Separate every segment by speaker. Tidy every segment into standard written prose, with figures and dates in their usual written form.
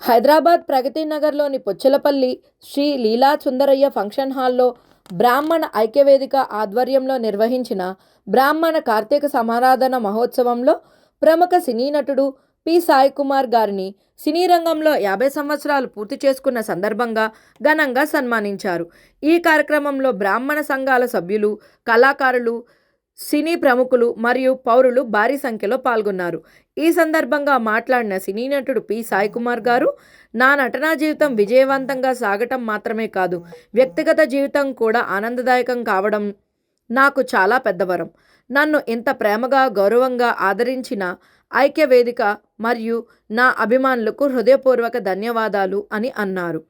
Speaker 1: హైదరాబాద్ ప్రగతి నగర్లోని పొచ్చలపల్లి శ్రీ లీలా సుందరయ్య ఫంక్షన్ హాల్లో బ్రాహ్మణ ఐక్యవేదిక ఆధ్వర్యంలో నిర్వహించిన బ్రాహ్మణ కార్తీక సమారాధన మహోత్సవంలో ప్రముఖ సినీ నటుడు పి సాయి కుమార్ గారిని సినీ రంగంలో 50 సంవత్సరాలు పూర్తి చేసుకున్న సందర్భంగా ఘనంగా సన్మానించారు. ఈ కార్యక్రమంలో బ్రాహ్మణ సంఘాల సభ్యులు, కళాకారులు, సినీ ప్రముఖులు మరియు పౌరులు భారీ సంఖ్యలో పాల్గొన్నారు. ఈ సందర్భంగా మాట్లాడిన సినీ నటుడు పి సాయి కుమార్ గారు, నా నటనా జీవితం విజయవంతంగా సాగటం మాత్రమే కాదు, వ్యక్తిగత జీవితం కూడా ఆనందదాయకం కావడం నాకు చాలా పెద్ద వరం. నన్ను ఇంత ప్రేమగా, గౌరవంగా ఆదరించిన ఐక్య వేదిక మరియు నా అభిమానులకు హృదయపూర్వక ధన్యవాదాలు అని అన్నారు.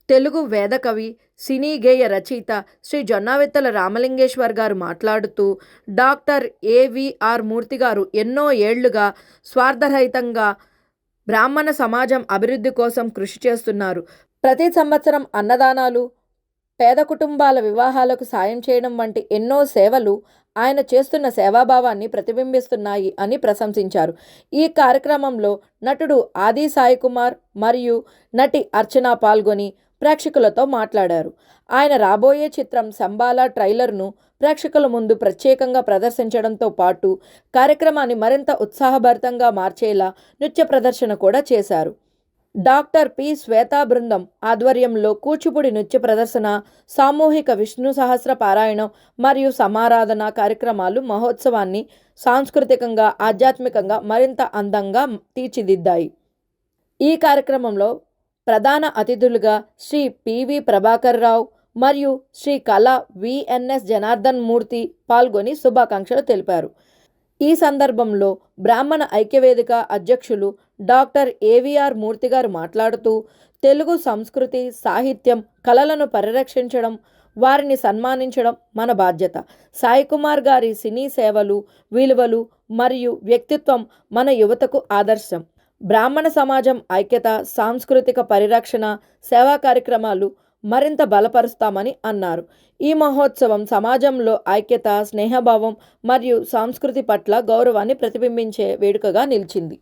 Speaker 1: తెలుగు వేదకవి, సినీ గేయ రచయిత శ్రీ జొన్నవిత్తల రామలింగేశ్వర్ గారు మాట్లాడుతూ, డాక్టర్ ఏవిఆర్ మూర్తి గారు ఎన్నో ఏళ్లుగా స్వార్థరహితంగా బ్రాహ్మణ సమాజం అభివృద్ధి కోసం కృషి చేస్తున్నారు. ప్రతి సంవత్సరం అన్నదానాలు, పేద కుటుంబాల వివాహాలకు సాయం చేయడం వంటి ఎన్నో సేవలు ఆయన చేస్తున్న సేవాభావాన్ని ప్రతిబింబిస్తున్నాయి అని ప్రశంసించారు. ఈ కార్యక్రమంలో నటుడు ఆది సాయి కుమార్ మరియు నటి అర్చన పాల్గొని ప్రేక్షకులతో మాట్లాడారు. ఆయన రాబోయే చిత్రం సంబాలా ట్రైలర్ను ప్రేక్షకుల ముందు ప్రత్యేకంగా ప్రదర్శించడంతో పాటు కార్యక్రమాన్ని మరింత ఉత్సాహభరితంగా మార్చేలా నృత్య ప్రదర్శన కూడా చేశారు. డాక్టర్ పి శ్వేతా బృందం ఆధ్వర్యంలో కూచిపూడి నృత్య ప్రదర్శన, సామూహిక విష్ణు సహస్ర పారాయణం మరియు సమారాధన కార్యక్రమాలు మహోత్సవాన్ని సాంస్కృతికంగా, ఆధ్యాత్మికంగా మరింత అందంగా తీర్చిదిద్దాయి. ఈ కార్యక్రమంలో ప్రధాన అతిథులుగా శ్రీ పివి ప్రభాకర్ రావు మరియు శ్రీ కళా విఎన్ఎస్ జనార్దన్ మూర్తి పాల్గొని శుభాకాంక్షలు తెలిపారు. ఈ సందర్భంలో బ్రాహ్మణ ఐక్యవేదిక అధ్యక్షులు డాక్టర్ ఏవిఆర్ మూర్తి గారు మాట్లాడుతూ, తెలుగు సంస్కృతి, సాహిత్యం, కళలను పరిరక్షించడం, వారిని సన్మానించడం మన బాధ్యత. సాయి కుమార్ గారి సినీ సేవలు, విలువలు మరియు వ్యక్తిత్వం మన యువతకు ఆదర్శం. బ్రాహ్మణ సమాజం ఐక్యత, సాంస్కృతిక పరిరక్షణ, సేవా కార్యక్రమాలు మరింత బలపరుస్తామని అన్నారు. ఈ మహోత్సవం సమాజంలో ఐక్యత, స్నేహభావం మరియు సంస్కృతి పట్ల గౌరవాన్ని ప్రతిబింబించే వేడుకగా నిలిచింది.